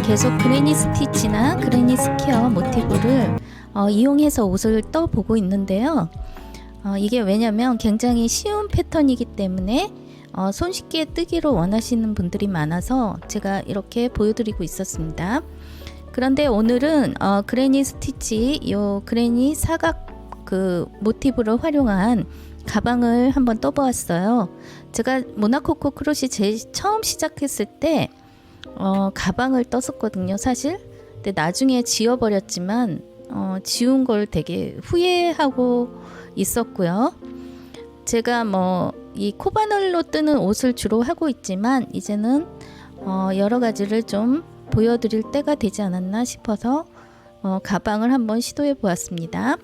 계속 그레니 스티치나 그레니 스퀘어 모티브를 이용해서 옷을 떠보고 있는데요. 이게 왜냐면 굉장히 쉬운 패턴이기 때문에 손쉽게 뜨기를 원하시는 분들이 많아서 제가 이렇게 보여드리고 있었습니다. 그런데 오늘은 그레니 스티치, 요 그레니 사각 그 모티브를 활용한 가방을 한번 떠보았어요. 제가 모나코코 크로시 제일 처음 시작했을 때 가방을 떴었거든요, 사실. 근데 나중에 지워버렸지만 지운 걸 되게 후회하고 있었고요. 제가 이 코바늘로 뜨는 옷을 주로 하고 있지만 이제는 여러 가지를 좀 보여드릴 때가 되지 않았나 싶어서 가방을 한번 시도해 보았습니다.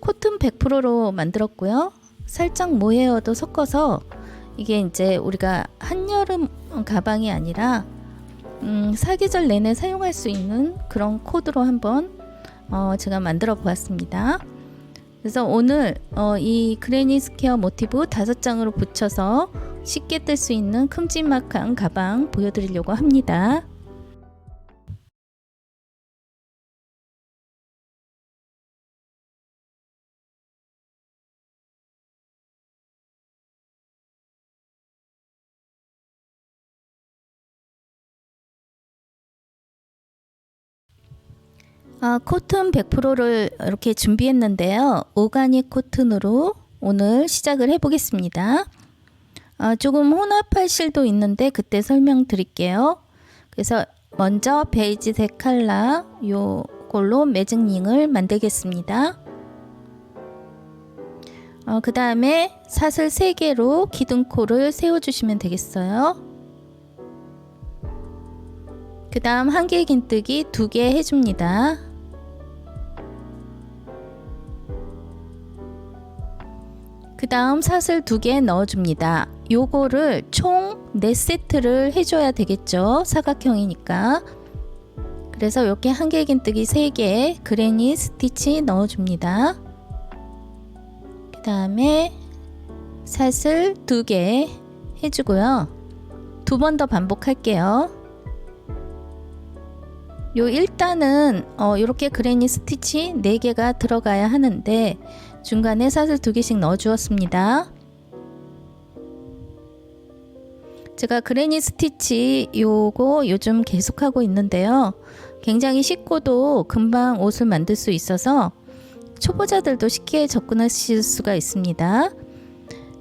코튼 100%로 만들었고요. 살짝 모헤어도 섞어서 이게 이제 우리가 한여름 가방이 아니라 사계절 내내 사용할 수 있는 그런 코드로 한번 제가 만들어 보았습니다. 그래서 오늘 이 그레니 스퀘어 모티브 5장으로 붙여서 쉽게 뜰 수 있는 큼지막한 가방 보여드리려고 합니다. 코튼 100%를 이렇게 준비했는데요. 오가닉 코튼으로 오늘 시작을 해보겠습니다. 조금 혼합할 실도 있는데 그때 설명드릴게요. 그래서 먼저 베이지색 컬러 요걸로 매직링을 만들겠습니다. 그 다음에 사슬 3개로 기둥코를 세워주시면 되겠어요. 그 다음 한길 긴뜨기 2개 해줍니다. 그 다음 사슬 2개 넣어줍니다. 요거를 총 4세트를 해줘야 되겠죠. 사각형이니까. 그래서 이렇게 한길 긴뜨기 3개 그레니 스티치 넣어줍니다. 그 다음에 사슬 2개 해주고요. 2번 더 반복할게요. 요 일단은 이렇게 그레니 스티치 4개가 들어가야 하는데 중간에 사슬 2개씩 넣어 주었습니다. 제가 그레니 스티치 요거 요즘 계속하고 있는데요. 굉장히 쉽고도 금방 옷을 만들 수 있어서 초보자들도 쉽게 접근하실 수가 있습니다.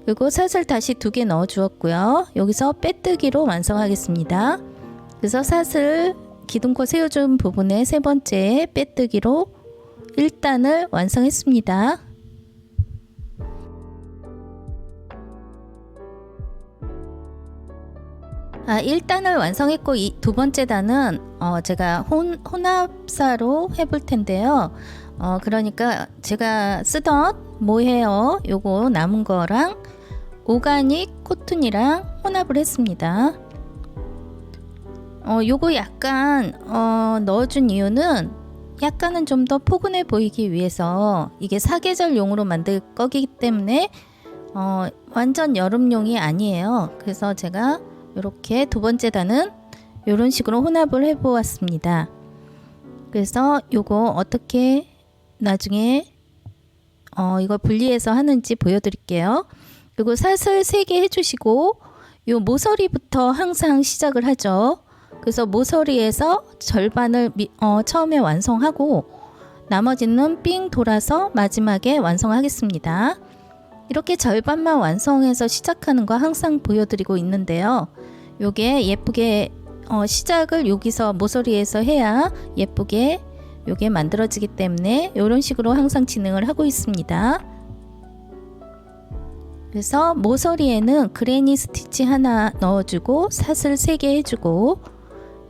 그리고 사슬 다시 2개 넣어 주었고요. 여기서 빼뜨기로 완성하겠습니다. 그래서 사슬 기둥코 세워준 부분에 3번째 빼뜨기로 1단을 완성했습니다. 1단을 완성했고 2번째 단은 제가 혼합사로 해볼 텐데요. 그러니까 제가 쓰던 모헤어 요거 남은 거랑 오가닉 코튼이랑 혼합을 했습니다. 요거 약간 넣어준 이유는 약간은 좀 더 포근해 보이기 위해서 이게 사계절용으로 만들 거기 때문에 완전 여름용이 아니에요. 그래서 제가 이렇게 2번째 단은 이런 식으로 혼합을 해 보았습니다. 그래서 요거 어떻게 나중에 이걸 분리해서 하는지 보여드릴게요. 그리고 사슬 3개 해주시고 요 모서리부터 항상 시작을 하죠. 그래서 모서리에서 절반을 처음에 완성하고 나머지는 삥 돌아서 마지막에 완성하겠습니다. 이렇게 절반만 완성해서 시작하는 거 항상 보여드리고 있는데요. 요게 예쁘게 시작을 여기서 모서리에서 해야 예쁘게 요게 만들어지기 때문에 이런 식으로 항상 진행을 하고 있습니다. 그래서 모서리에는 그레니 스티치 하나 넣어주고 사슬 3개 해주고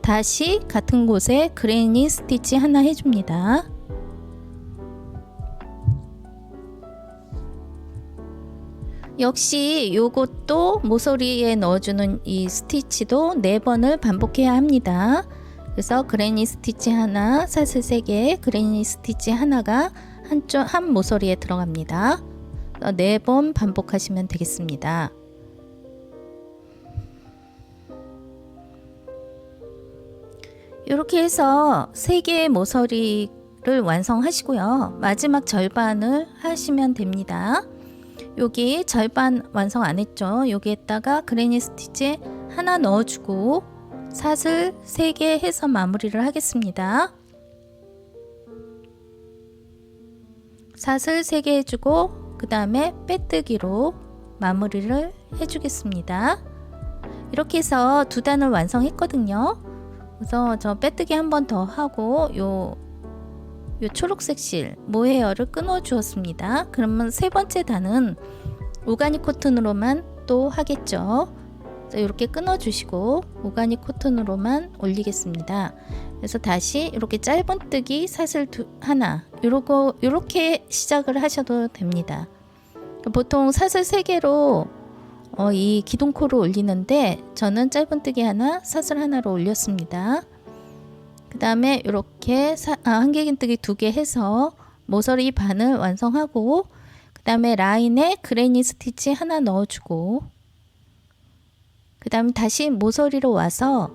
다시 같은 곳에 그레니 스티치 하나 해줍니다. 역시 요것도 모서리에 넣어주는 이 스티치도 4번을 반복해야 합니다. 그래서 그레니 스티치 하나, 사슬 3개, 그레니 스티치 하나가 한 모서리에 들어갑니다. 4번 반복하시면 되겠습니다. 이렇게 해서 3개의 모서리를 완성하시고요. 마지막 절반을 하시면 됩니다. 여기 절반 완성 안 했죠. 여기에다가 그레니 스티치 하나 넣어주고 사슬 3개 해서 마무리를 하겠습니다. 사슬 3개 해주고 그 다음에 빼뜨기로 마무리를 해주겠습니다. 이렇게 해서 2단을 완성했거든요. 그래서 저 빼뜨기 한 번 더 하고 요 초록색 실 모헤어를 끊어 주었습니다. 그러면 3번째 단은 오가닉 코튼으로만 또 하겠죠. 이렇게 끊어 주시고 오가닉 코튼으로만 올리겠습니다. 그래서 다시 이렇게 짧은뜨기 사슬 하나 요렇게 시작을 하셔도 됩니다. 보통 사슬 3개로 이 기둥코를 올리는데 저는 짧은뜨기 하나 사슬 하나로 올렸습니다. 그 다음에 이렇게 한길긴뜨기 2개 해서 모서리 반을 완성하고 그 다음에 라인에 그레니 스티치 하나 넣어주고 그 다음에 다시 모서리로 와서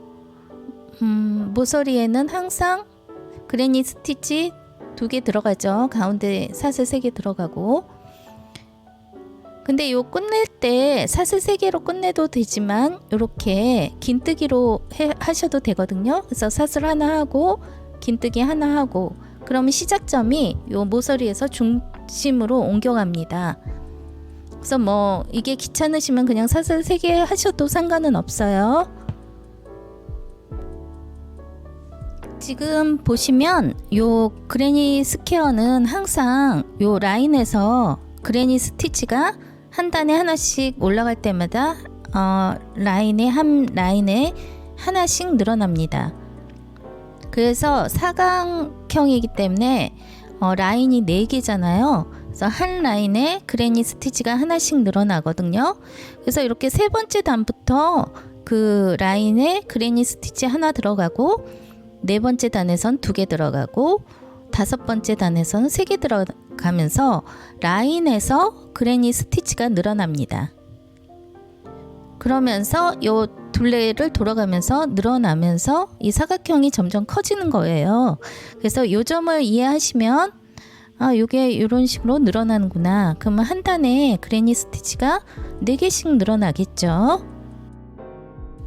모서리에는 항상 그레니 스티치 2개 들어가죠. 가운데 사슬 3개 들어가고 근데 요 끝낼 때 사슬 3개로 끝내도 되지만 이렇게 긴뜨기로 하셔도 되거든요. 그래서 사슬 하나 하고 긴뜨기 하나 하고 그러면 시작점이 요 모서리에서 중심으로 옮겨갑니다. 그래서 뭐 이게 귀찮으시면 그냥 사슬 3개 하셔도 상관은 없어요. 지금 보시면 요 그레니 스퀘어는 항상 요 라인에서 그레니 스티치가 한 단에 하나씩 올라갈 때마다 한 라인에 하나씩 늘어납니다. 그래서 사각형이기 때문에 라인이 4개잖아요. 그래서 한 라인에 그레니 스티치가 하나씩 늘어나거든요. 그래서 이렇게 3번째 단부터 그 라인에 그레니 스티치 하나 들어가고 4번째 단에선 2개 들어가고 5번째 단에서는 3개 들어가면서 라인에서 그레니 스티치가 늘어납니다. 그러면서 요 둘레를 돌아가면서 늘어나면서 이 사각형이 점점 커지는 거예요. 그래서 요 점을 이해하시면 요게 이런 식으로 늘어나는구나. 그러면 한 단에 그레니 스티치가 4개씩 늘어나겠죠.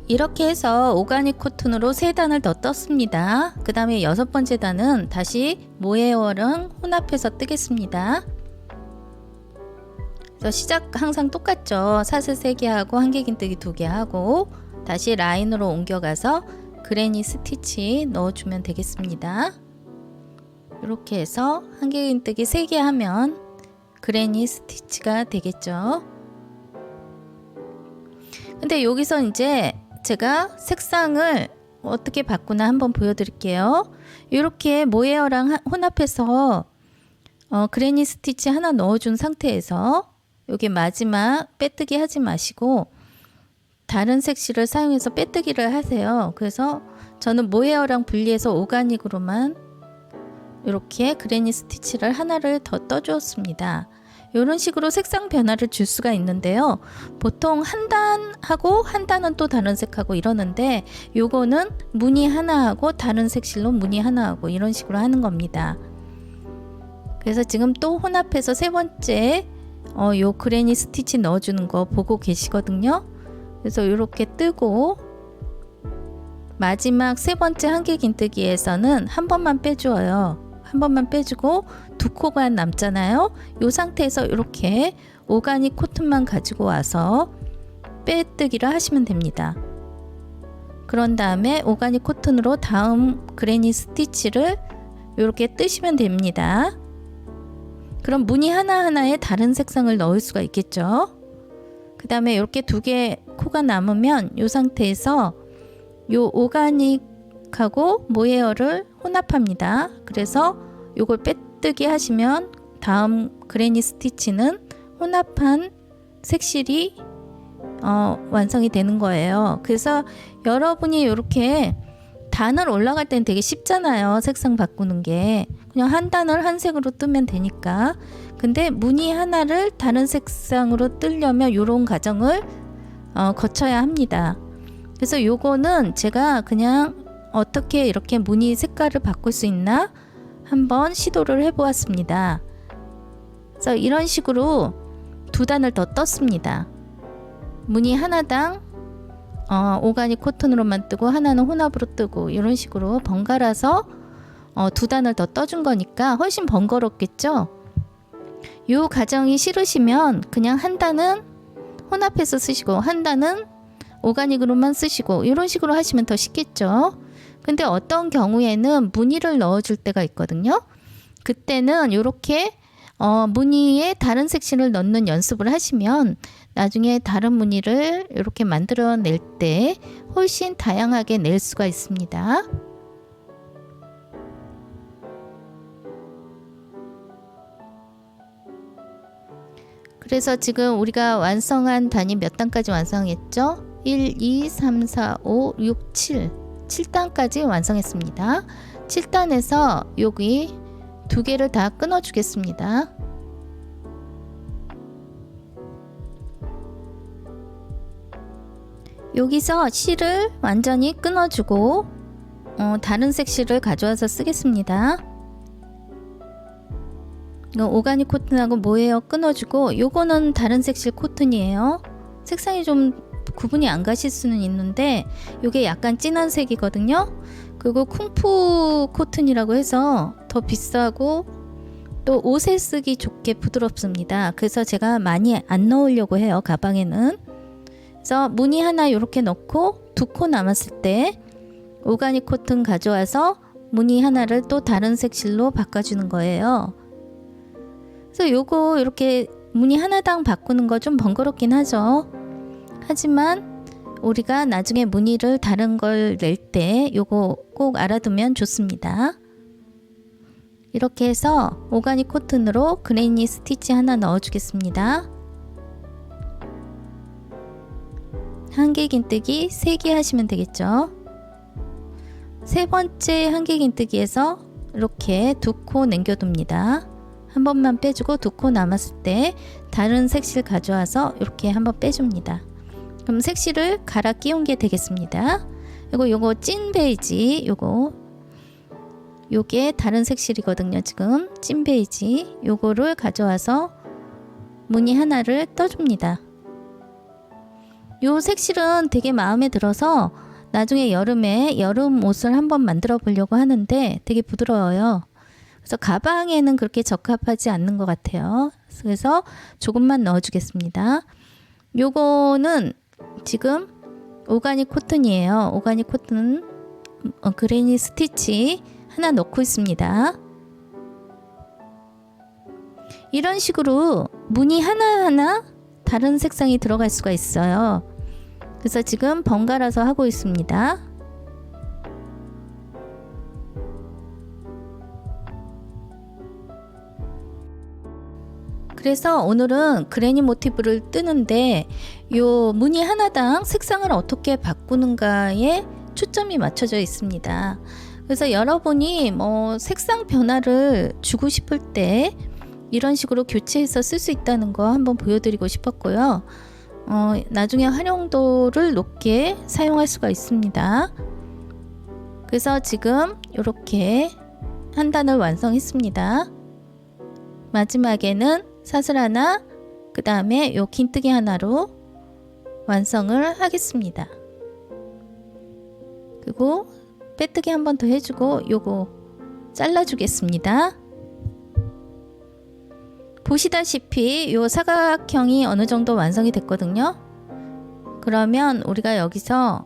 이렇게 해서 오가닉 코튼으로 3단을 더 떴습니다. 그 다음에 6번째 단은 다시 모헤어랑 혼합해서 뜨겠습니다. 그래서 시작 항상 똑같죠. 사슬 3개 하고 한길긴뜨기 2개 하고 다시 라인으로 옮겨가서 그레니 스티치 넣어주면 되겠습니다. 이렇게 해서 한길긴뜨기 3개 하면 그레니 스티치가 되겠죠. 근데 여기서 이제 제가 색상을 어떻게 바꾸나 한번 보여드릴게요. 이렇게 모헤어랑 혼합해서 그레니 스티치 하나 넣어준 상태에서 여기 마지막 빼뜨기 하지 마시고 다른 색실을 사용해서 빼뜨기를 하세요. 그래서 저는 모헤어랑 분리해서 오가닉으로만 이렇게 그레니 스티치를 하나를 더 떠주었습니다. 이런 식으로 색상 변화를 줄 수가 있는데요. 보통 한 단하고 한 단은 또 다른 색하고 이러는데 요거는 무늬 하나하고 다른 색실로 무늬 하나하고 이런 식으로 하는 겁니다. 그래서 지금 또 혼합해서 3번째 요 그레니 스티치 넣어주는 거 보고 계시거든요. 그래서 이렇게 뜨고 마지막 3번째 한길긴뜨기에서는 한 번만 빼줘요. 한 번만 빼주고 2코가 남잖아요. 이 상태에서 이렇게 오가닉 코튼만 가지고 와서 빼뜨기를 하시면 됩니다. 그런 다음에 오가닉 코튼으로 다음 그레니 스티치를 이렇게 뜨시면 됩니다. 그럼 무늬 하나하나에 다른 색상을 넣을 수가 있겠죠. 그 다음에 이렇게 2개 코가 남으면 이 상태에서 요 오가닉하고 모헤어를 혼합합니다. 그래서 요걸 빼뜨기 하시면 다음 그레니 스티치는 혼합한 색실이 완성이 되는 거예요. 그래서 여러분이 이렇게 단을 올라갈 때는 되게 쉽잖아요. 색상 바꾸는 게 그냥 한 단을 한 색으로 뜨면 되니까. 근데 무늬 하나를 다른 색상으로 뜨려면 이런 과정을 거쳐야 합니다. 그래서 요거는 제가 그냥 어떻게 이렇게 무늬 색깔을 바꿀 수 있나 한번 시도를 해보았습니다. 그래서 이런 식으로 두 단을 더 떴습니다. 무늬 하나당 오가닉 코튼으로만 뜨고 하나는 혼합으로 뜨고 이런 식으로 번갈아서 두 단을 더 떠준 거니까 훨씬 번거롭겠죠. 요 과정이 싫으시면 그냥 한 단은 혼합해서 쓰시고 한 단은 오가닉으로만 쓰시고 이런 식으로 하시면 더 쉽겠죠. 근데 어떤 경우에는 무늬를 넣어줄 때가 있거든요. 그때는 이렇게 무늬에 다른 색실을 넣는 연습을 하시면 나중에 다른 무늬를 이렇게 만들어낼 때 훨씬 다양하게 낼 수가 있습니다. 그래서 지금 우리가 완성한 단이 몇 단까지 완성했죠? 1, 2, 3, 4, 5, 6, 7 7단까지 완성했습니다. 7단에서 여기 두 개를 다 끊어 주겠습니다. 여기서 실을 완전히 끊어주고 다른 색 실을 가져와서 쓰겠습니다. 오가닉 코튼하고 모헤어 끊어주고 요거는 다른 색실 코튼이에요. 색상이 좀 구분이 안 가실 수는 있는데 요게 약간 진한 색이거든요. 그리고 쿵푸 코튼이라고 해서 더 비싸고 또 옷에 쓰기 좋게 부드럽습니다. 그래서 제가 많이 안 넣으려고 해요, 가방에는. 그래서 무늬 하나 이렇게 넣고 두 코 남았을 때 오가닉 코튼 가져와서 무늬 하나를 또 다른 색실로 바꿔주는 거예요. 그래서 요거 이렇게 무늬 하나당 바꾸는 거 좀 번거롭긴 하죠. 하지만 우리가 나중에 무늬를 다른 걸 낼 때 요거 꼭 알아두면 좋습니다. 이렇게 해서 오가닉 코튼으로 그레니 스티치 하나 넣어 주겠습니다. 한길긴뜨기 3개 하시면 되겠죠. 세 번째 한길긴뜨기에서 이렇게 두 코 남겨둡니다. 한 번만 빼주고 두 코 남았을 때 다른 색실 가져와서 이렇게 한번 빼줍니다. 그럼 색실을 갈아 끼운 게 되겠습니다. 그리고 요거 찐 베이지 요게 다른 색실이거든요. 지금 찐 베이지 요거를 가져와서 무늬 하나를 떠줍니다. 요 색실은 되게 마음에 들어서 나중에 여름에 여름 옷을 한번 만들어 보려고 하는데 되게 부드러워요. 그래서 가방에는 그렇게 적합하지 않는 것 같아요. 그래서 조금만 넣어 주겠습니다. 요거는 지금 오가닉 코튼이에요. 오가닉 코튼 그레니 스티치 하나 넣고 있습니다. 이런 식으로 무늬 하나하나 다른 색상이 들어갈 수가 있어요. 그래서 지금 번갈아서 하고 있습니다. 그래서 오늘은 그레니 모티브를 뜨는데 요 무늬 하나당 색상을 어떻게 바꾸는가에 초점이 맞춰져 있습니다. 그래서 여러분이 색상 변화를 주고 싶을 때 이런 식으로 교체해서 쓸 수 있다는 거 한번 보여드리고 싶었고요. 나중에 활용도를 높게 사용할 수가 있습니다. 그래서 지금 이렇게 한 단을 완성했습니다. 마지막에는 사슬 하나, 그 다음에 요 긴뜨기 하나로 완성을 하겠습니다. 그리고 빼뜨기 한 번 더 해주고 요거 잘라주겠습니다. 보시다시피 요 사각형이 어느 정도 완성이 됐거든요. 그러면 우리가 여기서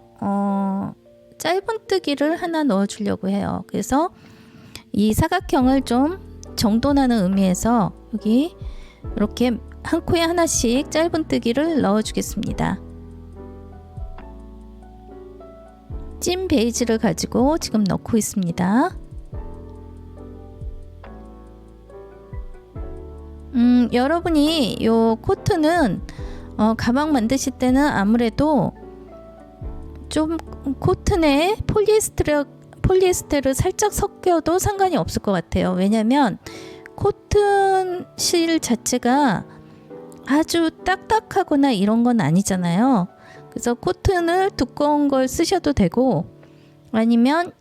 짧은뜨기를 하나 넣어 주려고 해요. 그래서 이 사각형을 좀 정돈하는 의미에서 여기 이렇게 한 코에 하나씩 짧은뜨기를 넣어 주겠습니다. 찐 베이지를 가지고 지금 넣고 있습니다. 여러분이 요 코트는 가방 만드실 때는 아무래도 좀 코튼에 폴리에스테르 살짝 섞여도 상관이 없을 것 같아요. 왜냐면 코튼 실 자체가 아주 딱딱하거나 이런 건 아니잖아요. 그래서 코튼을 두꺼운 걸 쓰셔도 되고 아니면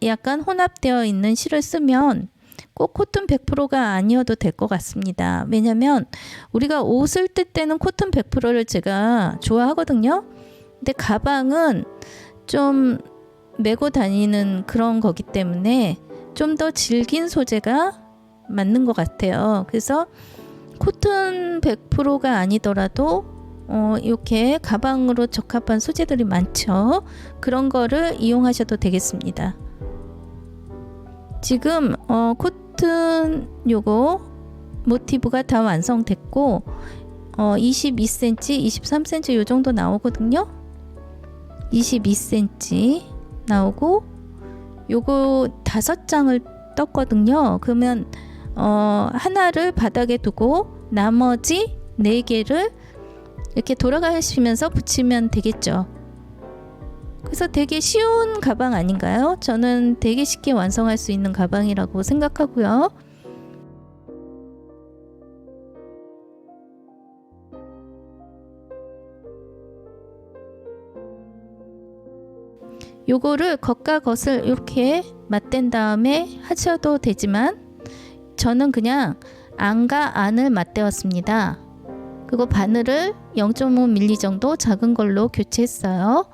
약간 혼합되어 있는 실을 쓰면 꼭 코튼 100%가 아니어도 될 것 같습니다. 왜냐면 우리가 옷을 뜰 때는 코튼 100%를 제가 좋아하거든요. 근데 가방은 좀 메고 다니는 그런 거기 때문에 좀 더 질긴 소재가 맞는 것 같아요. 그래서 코튼 100%가 아니더라도 이렇게 가방으로 적합한 소재들이 많죠. 그런 거를 이용하셔도 되겠습니다. 지금 코튼 요거 모티브가 다 완성됐고 22cm, 23cm 요 정도 나오거든요. 22cm 나오고 요거 5장을 떴거든요. 그러면 하나를 바닥에 두고 나머지 4개를 이렇게 돌아가시면서 붙이면 되겠죠. 그래서 되게 쉬운 가방 아닌가요? 저는 되게 쉽게 완성할 수 있는 가방이라고 생각하고요. 요거를 겉과 겉을 이렇게 맞댄 다음에 하셔도 되지만 저는 그냥 안과 안을 맞대었습니다. 그리고 바늘을 0.5mm 정도 작은 걸로 교체했어요.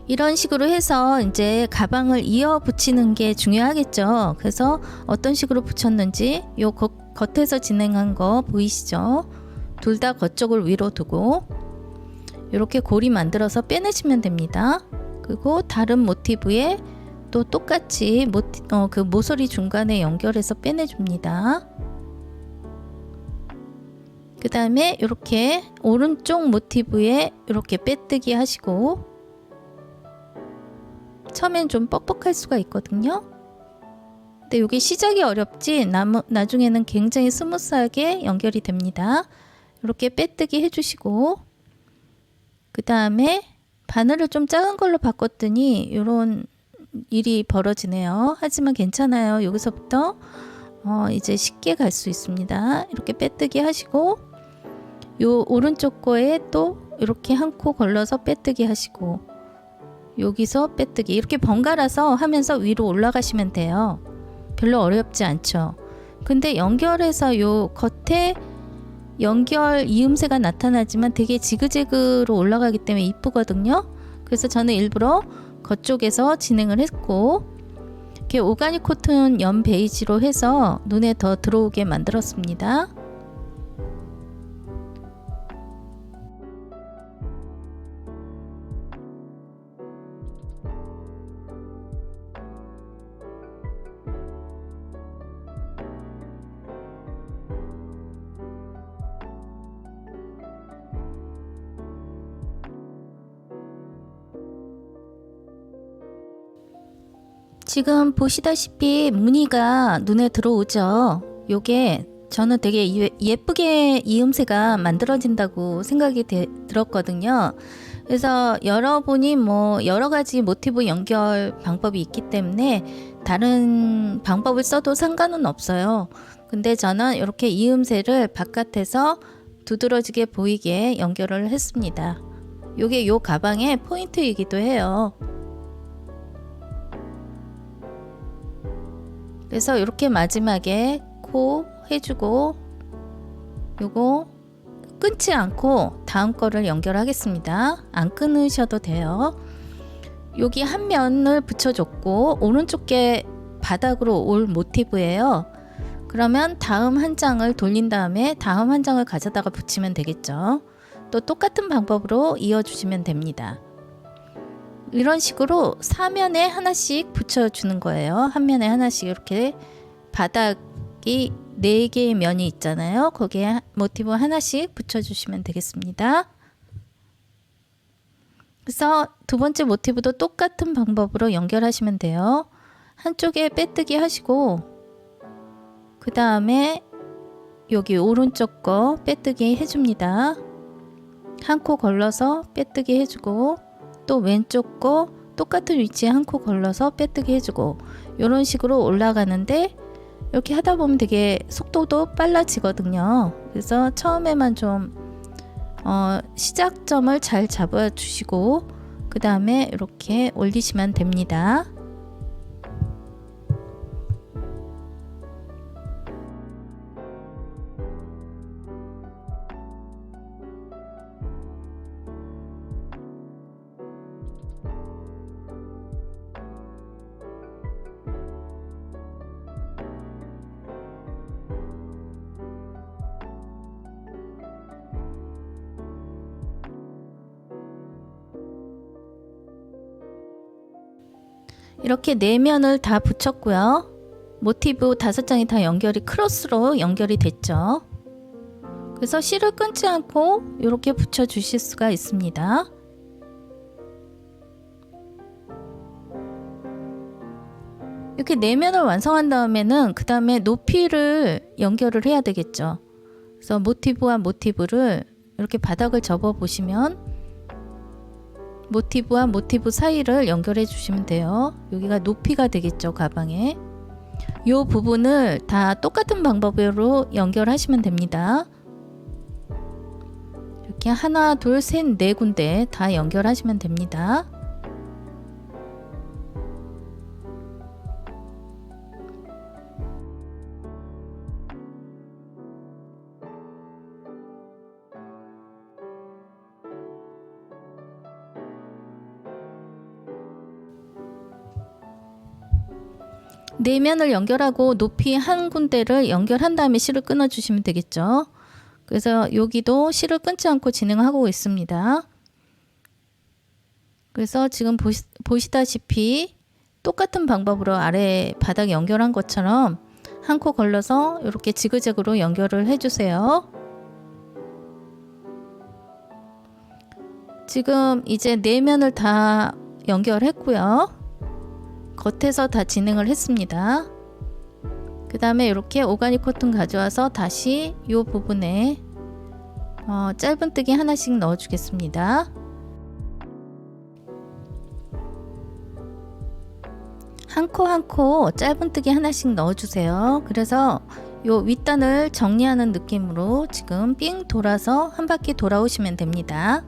이런 식으로 해서 이제 가방을 이어 붙이는 게 중요하겠죠. 그래서 어떤 식으로 붙였는지 요 겉에서 진행한 거 보이시죠? 둘 다 겉쪽을 위로 두고 이렇게 고리 만들어서 빼내시면 됩니다. 그리고 다른 모티브에 또 똑같이 그 모서리 중간에 연결해서 빼내줍니다. 그 다음에 이렇게 오른쪽 모티브에 이렇게 빼뜨기 하시고 처음엔 좀 뻑뻑할 수가 있거든요. 근데 이게 시작이 어렵지 나중에는 굉장히 스무스하게 연결이 됩니다. 이렇게 빼뜨기 해주시고 그 다음에 바늘을 좀 작은 걸로 바꿨더니 이런 일이 벌어지네요. 하지만 괜찮아요. 여기서부터 이제 쉽게 갈 수 있습니다. 이렇게 빼뜨기 하시고 요 오른쪽 거에 또 이렇게 한 코 걸러서 빼뜨기 하시고 여기서 빼뜨기 이렇게 번갈아서 하면서 위로 올라가시면 돼요. 별로 어렵지 않죠. 근데 연결해서 요 겉에 연결 이음새가 나타나지만 되게 지그재그로 올라가기 때문에 이쁘거든요. 그래서 저는 일부러 겉쪽에서 진행을 했고 이렇게 오가닉 코튼 연 베이지로 해서 눈에 더 들어오게 만들었습니다. 지금 보시다시피 무늬가 눈에 들어오죠. 요게 저는 되게 예쁘게 이음새가 만들어진다고 생각이 들었거든요. 그래서 여러분이 뭐 여러가지 모티브 연결 방법이 있기 때문에 다른 방법을 써도 상관은 없어요. 근데 저는 이렇게 이음새를 바깥에서 두드러지게 보이게 연결을 했습니다. 요게 요 가방의 포인트이기도 해요. 그래서 이렇게 마지막에 코 해주고 요거 끊지 않고 다음 거를 연결하겠습니다. 안 끊으셔도 돼요. 여기 한 면을 붙여줬고 오른쪽 게 바닥으로 올 모티브예요. 그러면 다음 한 장을 돌린 다음에 다음 한 장을 가져다가 붙이면 되겠죠. 또 똑같은 방법으로 이어주시면 됩니다. 이런 식으로 사면에 하나씩 붙여주는 거예요. 한 면에 하나씩 이렇게 바닥이 4개의 면이 있잖아요. 거기에 모티브 하나씩 붙여주시면 되겠습니다. 그래서 두 번째 모티브도 똑같은 방법으로 연결하시면 돼요. 한쪽에 빼뜨기 하시고 그 다음에 여기 오른쪽 거 빼뜨기 해줍니다. 한 코 걸러서 빼뜨기 해주고 또 왼쪽 거 똑같은 위치에 한 코 걸러서 빼뜨기 해주고 이런 식으로 올라가는데 이렇게 하다 보면 되게 속도도 빨라지거든요. 그래서 처음에만 좀 시작점을 잘 잡아 주시고 그 다음에 이렇게 올리시면 됩니다. 이렇게 4면을 다 붙였고요. 모티브 5장이 다 연결이 크로스로 연결이 됐죠. 그래서 실을 끊지 않고 이렇게 붙여 주실 수가 있습니다. 이렇게 4면을 완성한 다음에는 그 다음에 높이를 연결을 해야 되겠죠. 그래서 모티브와 모티브를 이렇게 바닥을 접어 보시면 모티브와 모티브 사이를 연결해 주시면 돼요. 여기가 높이가 되겠죠, 가방에. 이 부분을 다 똑같은 방법으로 연결하시면 됩니다. 이렇게 하나, 둘, 셋, 네 군데 다 연결하시면 됩니다. 네 면을 연결하고 높이 한 군데를 연결한 다음에 실을 끊어 주시면 되겠죠. 그래서 여기도 실을 끊지 않고 진행하고 있습니다. 그래서 지금 보시다시피 똑같은 방법으로 아래 바닥 연결한 것처럼 한 코 걸러서 이렇게 지그재그로 연결을 해주세요. 지금 이제 네 면을 다 연결했고요. 겉에서 다 진행을 했습니다. 그 다음에 이렇게 오가닉 코튼 가져와서 다시 이 부분에 짧은뜨기 하나씩 넣어 주겠습니다. 한 코 한 코 짧은뜨기 하나씩 넣어 주세요. 그래서 요 윗단을 정리하는 느낌으로 지금 삥 돌아서 한 바퀴 돌아오시면 됩니다.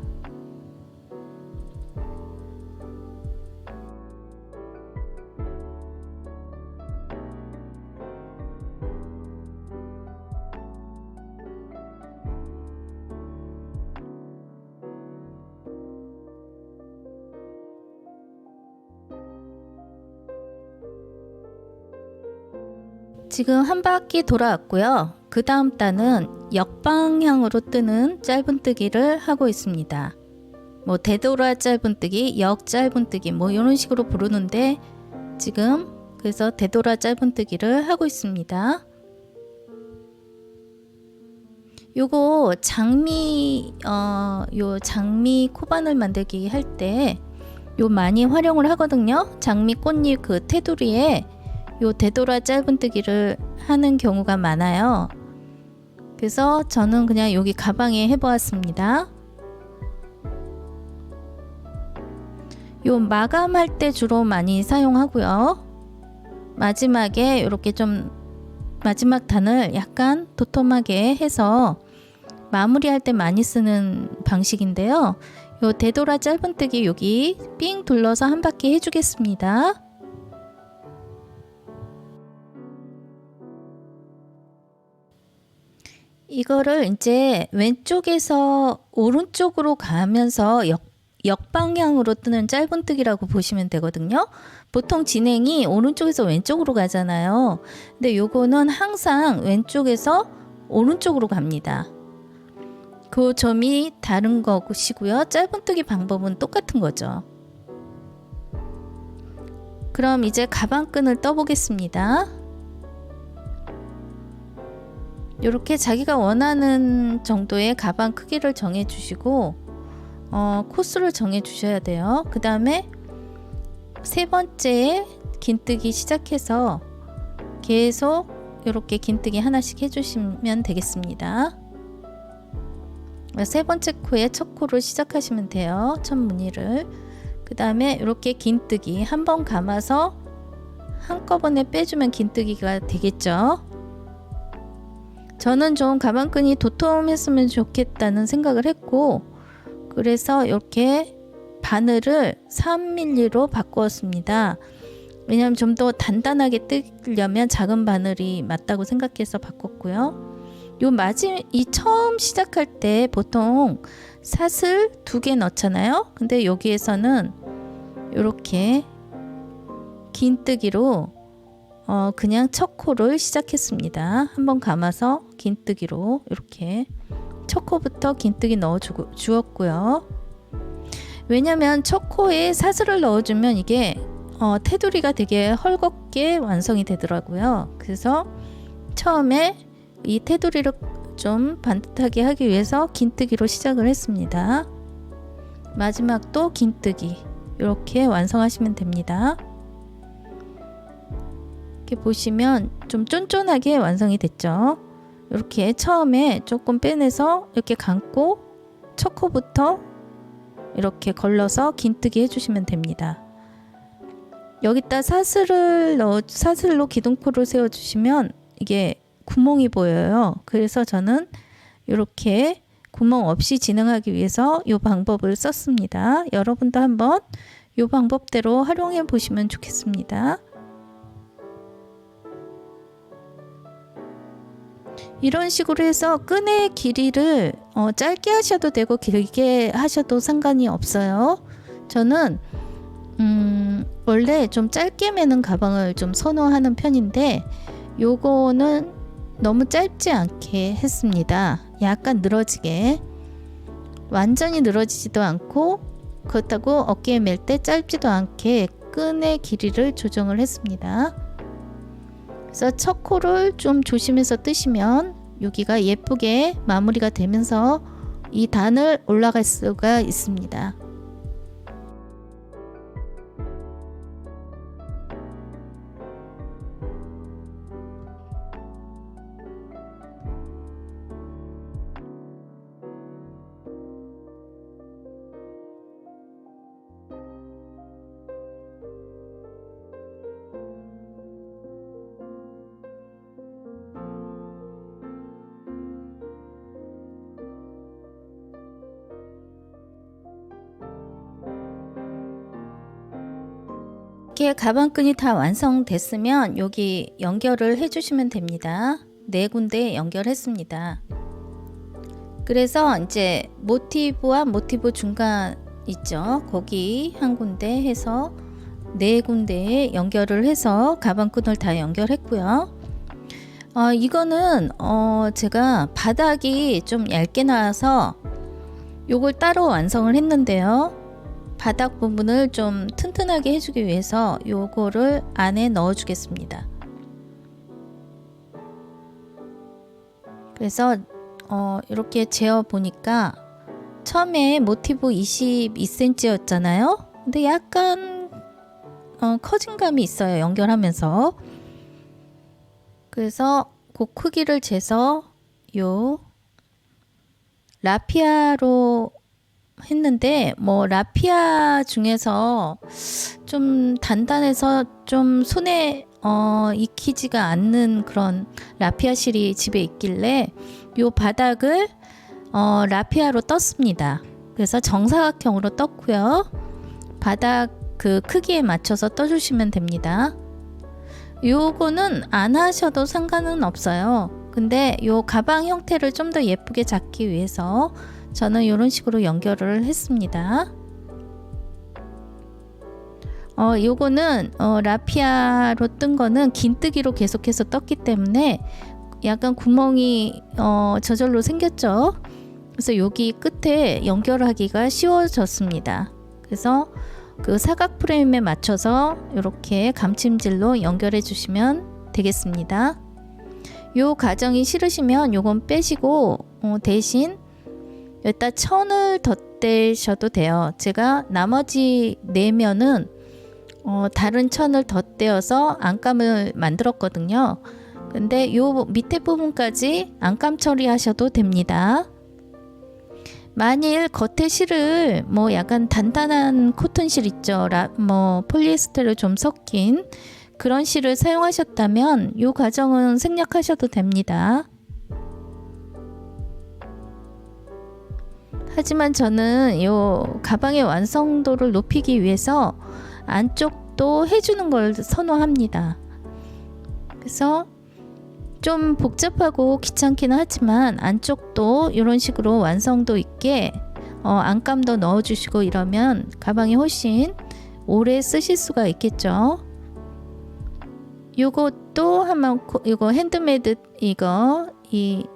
지금 한 바퀴 돌아왔고요. 그 다음 단은 역방향으로 뜨는 짧은뜨기를 하고 있습니다. 뭐 되돌아 짧은뜨기, 역 짧은뜨기 뭐 이런 식으로 부르는데 지금 그래서 되돌아 짧은뜨기를 하고 있습니다. 요거 장미 요 장미 코바늘 만들기 할 때 요 많이 활용을 하거든요. 장미 꽃잎 그 테두리에 요 되돌아 짧은뜨기를 하는 경우가 많아요. 그래서 저는 그냥 여기 가방에 해보았습니다. 요 마감할 때 주로 많이 사용하고요. 마지막에 이렇게 좀 마지막 단을 약간 도톰하게 해서 마무리할 때 많이 쓰는 방식인데요. 요 되돌아 짧은뜨기 여기 삥 둘러서 한 바퀴 해주겠습니다. 이거를 이제 왼쪽에서 오른쪽으로 가면서 역방향으로 뜨는 짧은뜨기라고 보시면 되거든요. 보통 진행이 오른쪽에서 왼쪽으로 가잖아요. 근데 요거는 항상 왼쪽에서 오른쪽으로 갑니다. 그 점이 다른 것이고요. 짧은뜨기 방법은 똑같은 거죠. 그럼 이제 가방끈을 떠보겠습니다. 이렇게 자기가 원하는 정도의 가방 크기를 정해 주시고 코스를 정해 주셔야 돼요. 그 다음에 세 번째 긴뜨기 시작해서 계속 이렇게 긴뜨기 하나씩 해주시면 되겠습니다. 세 번째 코에 첫 코를 시작하시면 돼요. 첫 무늬를. 그 다음에 이렇게 긴뜨기 한 번 감아서 한꺼번에 빼주면 긴뜨기가 되겠죠. 저는 좀 가방끈이 도톰했으면 좋겠다는 생각을 했고, 그래서 이렇게 바늘을 3mm로 바꾸었습니다. 왜냐하면 좀 더 단단하게 뜨려면 작은 바늘이 맞다고 생각해서 바꿨고요. 이 처음 시작할 때 보통 사슬 2개 넣잖아요. 근데 여기에서는 이렇게 긴뜨기로 그냥 첫 코를 시작했습니다. 한번 감아서 긴뜨기로 이렇게 첫 코부터 긴뜨기 넣어 주었고요. 왜냐면 첫 코에 사슬을 넣어주면 이게 테두리가 되게 헐겁게 완성이 되더라고요. 그래서 처음에 이 테두리를 좀 반듯하게 하기 위해서 긴뜨기로 시작을 했습니다. 마지막도 긴뜨기 이렇게 완성하시면 됩니다. 이렇게 보시면 좀 쫀쫀하게 완성이 됐죠. 이렇게 처음에 조금 빼내서 이렇게 감고 첫 코부터 이렇게 걸러서 긴뜨기 해주시면 됩니다. 여기다 사슬로 기둥코를 세워주시면 이게 구멍이 보여요. 그래서 저는 이렇게 구멍 없이 진행하기 위해서 이 방법을 썼습니다. 여러분도 한번 이 방법대로 활용해 보시면 좋겠습니다. 이런 식으로 해서 끈의 길이를 짧게 하셔도 되고 길게 하셔도 상관이 없어요. 저는 원래 좀 짧게 매는 가방을 좀 선호하는 편인데 요거는 너무 짧지 않게 했습니다. 약간 늘어지게, 완전히 늘어지지도 않고 그렇다고 어깨에 멜 때 짧지도 않게 끈의 길이를 조정을 했습니다. 그래서 첫 코를 좀 조심해서 뜨시면 여기가 예쁘게 마무리가 되면서 이 단을 올라갈 수가 있습니다. 이렇게 가방끈이 다 완성됐으면 여기 연결을 해주시면 됩니다. 4군데 연결했습니다. 그래서 이제 모티브와 모티브 중간 있죠. 거기 한 군데 해서 4군데에 연결을 해서 가방끈을 다 연결했고요. 이거는 제가 바닥이 좀 얇게 나와서 요걸 따로 완성을 했는데요. 바닥 부분을 좀 튼튼하게 해주기 위해서 요거를 안에 넣어 주겠습니다. 그래서 이렇게 재어 보니까 처음에 모티브 22cm였잖아요. 근데 약간 커진 감이 있어요, 연결하면서. 그래서 그 크기를 재서 요 라피아로 했는데, 뭐 라피아 중에서 좀 단단해서 좀 손에 익히지가 않는 그런 라피아 실이 집에 있길래 요 바닥을 라피아로 떴습니다. 그래서 정사각형으로 떴고요. 바닥 그 크기에 맞춰서 떠주시면 됩니다. 요거는 안 하셔도 상관은 없어요. 근데 요 가방 형태를 좀 더 예쁘게 잡기 위해서 저는 이런 식으로 연결을 했습니다. 요거는 라피아로 뜬 거는 긴뜨기로 계속해서 떴기 때문에 약간 구멍이 저절로 생겼죠. 그래서 여기 끝에 연결하기가 쉬워졌습니다. 그래서 그 사각 프레임에 맞춰서 이렇게 감침질로 연결해 주시면 되겠습니다. 요 가정이 싫으시면 요건 빼시고 대신 여기다 천을 덧대셔도 돼요. 제가 나머지 4면은 다른 천을 덧대어서 안감을 만들었거든요. 근데 요 밑에 부분까지 안감 처리하셔도 됩니다. 만일 겉에 실을 뭐 약간 단단한 코튼 실 있죠. 뭐 폴리에스테르 좀 섞인 그런 실을 사용하셨다면 요 과정은 생략하셔도 됩니다. 하지만 저는 요 가방의 완성도를 높이기 위해서 안쪽도 해주는 걸 선호합니다. 그래서 좀 복잡하고 귀찮기는 하지만 안쪽도 이런 식으로 완성도 있게 안감도 넣어주시고 이러면 가방이 훨씬 오래 쓰실 수가 있겠죠. 요것도 한번 이거 핸드메이드 이것도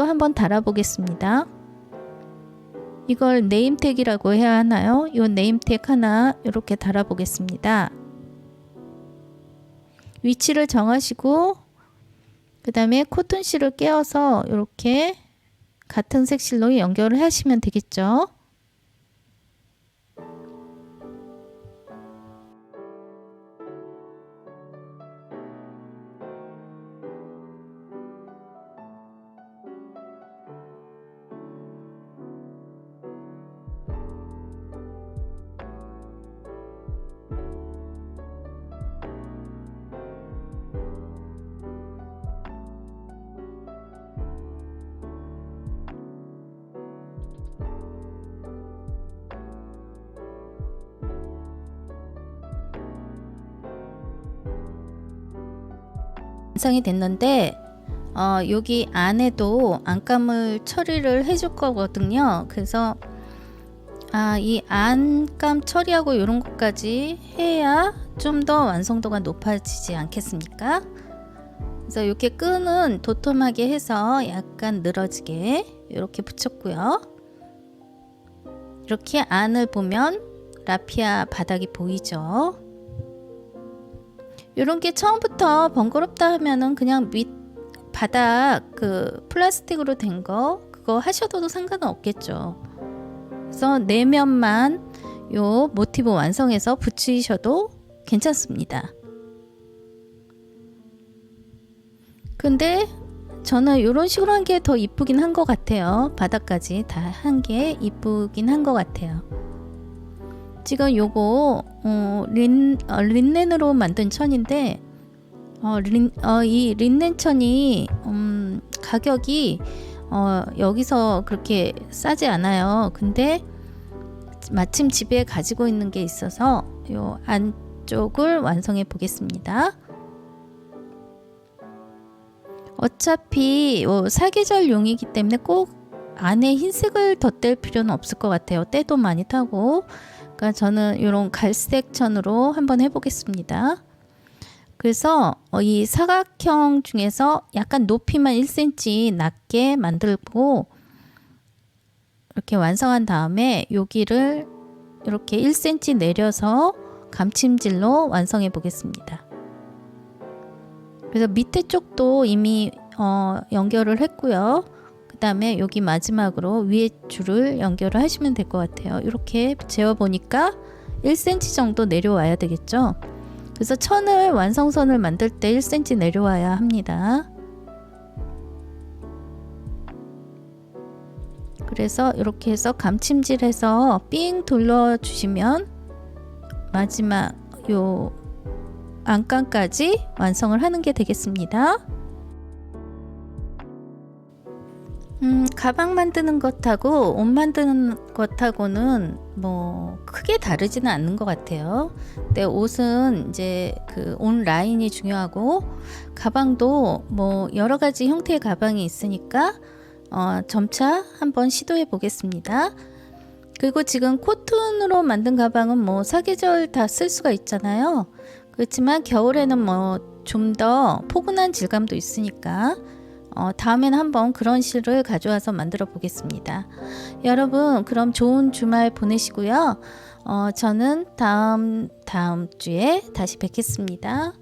한번 달아보겠습니다. 이걸 네임택이라고 해야 하나요? 이 네임택 하나 이렇게 달아보겠습니다. 위치를 정하시고 그 다음에 코튼실을 깨어서 이렇게 같은 색실로 연결을 하시면 되겠죠. 완성이 됐는데 여기 안에도 안감을 처리를 해줄 거거든요. 그래서 이 안감 처리하고 이런 것까지 해야 좀 더 완성도가 높아지지 않겠습니까? 그래서 이렇게 끈은 도톰하게 해서 약간 늘어지게 이렇게 붙였고요. 이렇게 안을 보면 라피아 바닥이 보이죠. 이런 게 처음부터 번거롭다 하면은 그냥 밑 바닥 그 플라스틱으로 된 거 그거 하셔도 상관은 없겠죠. 그래서 내면만 요 모티브 완성해서 붙이셔도 괜찮습니다. 근데 저는 이런 식으로 한 게 더 이쁘긴 한 것 같아요. 바닥까지 다 한 게 이쁘긴 한 것 같아요. 지금 요거 린넨으로 만든 천인데 이 린넨 천이 가격이 여기서 그렇게 싸지 않아요. 근데 마침 집에 가지고 있는 게 있어서 요 안쪽을 완성해 보겠습니다. 어차피 사계절용이기 때문에 꼭 안에 흰색을 덧댈 필요는 없을 것 같아요. 때도 많이 타고. 그러니까 저는 이런 갈색 천으로 한번 해보겠습니다. 그래서 이 사각형 중에서 약간 높이만 1cm 낮게 만들고 이렇게 완성한 다음에 여기를 이렇게 1cm 내려서 감침질로 완성해 보겠습니다. 그래서 밑에 쪽도 이미 연결을 했고요. 그 다음에 여기 마지막으로 위에 줄을 연결을 하시면 될 것 같아요. 이렇게 재어 보니까 1cm 정도 내려와야 되겠죠. 그래서 천을 완성선을 만들 때 1cm 내려와야 합니다. 그래서 이렇게 해서 감침질해서 삥 둘러 주시면 마지막 요 안감까지 완성을 하는 게 되겠습니다. 가방 만드는 것하고 옷 만드는 것하고는 뭐 크게 다르지는 않는 것 같아요. 근데 옷은 이제 그 옷 라인이 중요하고 가방도 뭐 여러 가지 형태의 가방이 있으니까 점차 한번 시도해 보겠습니다. 그리고 지금 코튼으로 만든 가방은 뭐 사계절 다 쓸 수가 있잖아요. 그렇지만 겨울에는 뭐 좀 더 포근한 질감도 있으니까 다음에는 한번 그런 실을 가져와서 만들어 보겠습니다. 여러분 그럼 좋은 주말 보내시고요. 저는 다음 주에 다시 뵙겠습니다.